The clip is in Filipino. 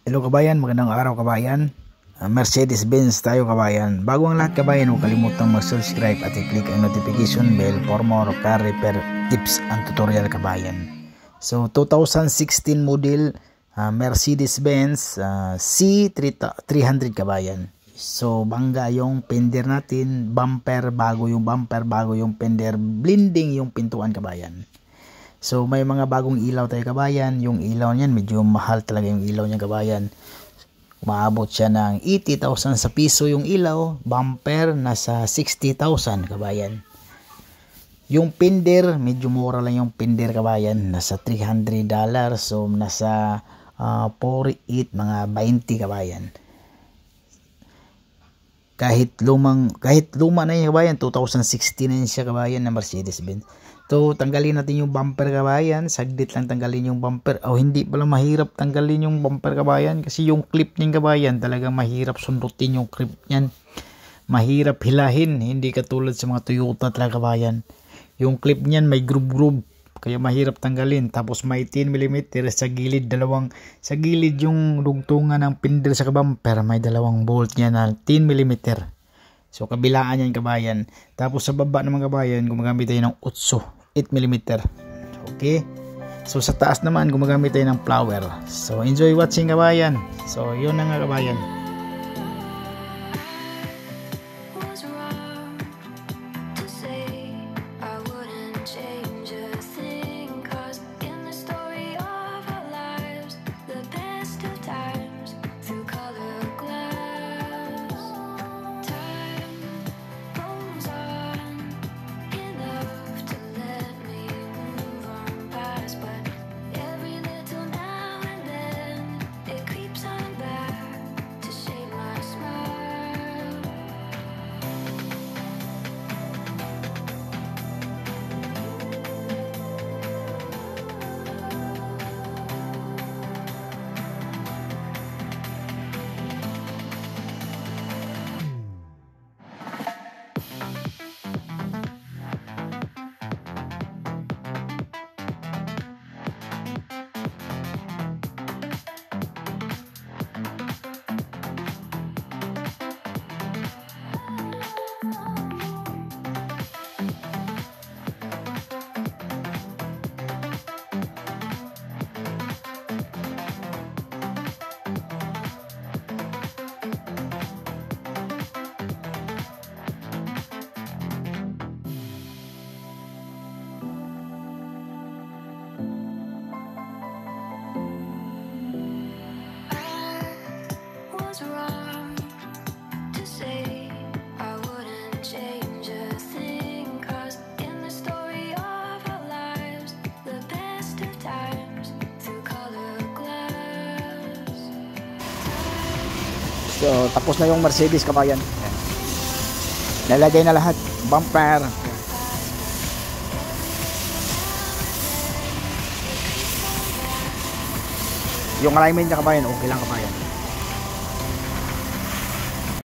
Hello kabayan, magandang araw kabayan. Mercedes-Benz tayo kabayan. Bago ang lahat kabayan, huwag kalimutang mag-subscribe at i-click ang notification bell for more car repair tips and tutorial kabayan. So 2016 model Mercedes-Benz C300 kabayan. So bangga yung fender natin, bumper bago yung fender, blending yung pintuan kabayan. So may mga bagong ilaw tayo kabayan. Yung ilaw niyan medyo mahal talaga yung ilaw niya kabayan. Umaabot siya ng 80,000 sa piso yung ilaw. Bumper nasa 60,000 kabayan. Yung fender medyo mura lang yung fender kabayan. Nasa $300. So nasa 48 mga 20 kabayan. Kahit luma na yung kabayan, 2016 na siya kabayan na Mercedes-Benz. So, tanggalin natin yung bumper kabayan. Saglit lang tanggalin yung bumper. Hindi pala mahirap tanggalin yung bumper kabayan. Kasi yung clip niyan kabayan, talagang mahirap sundutin yung clip niyan. Mahirap hilahin. Hindi katulad sa mga Toyota talaga kabayan. Yung clip niyan may groove. Kaya mahirap tanggalin. Tapos may 10mm sa gilid. Sa gilid yung lugtungan ng fender sa bumper. May dalawang bolt niya na 10mm. So, kabilaan yan kabayan. Tapos sa baba naman kabayan, gumagamit tayo ng 8mm. Okay? So sa taas naman gumagamit tayo ng flower. So enjoy watching kabayan. So yun na nga kabayan. So, tapos na yung Mercedes kabayan. Nalagay na lahat. Bumper. Yung alignment niya kabayan, okay lang kabayan.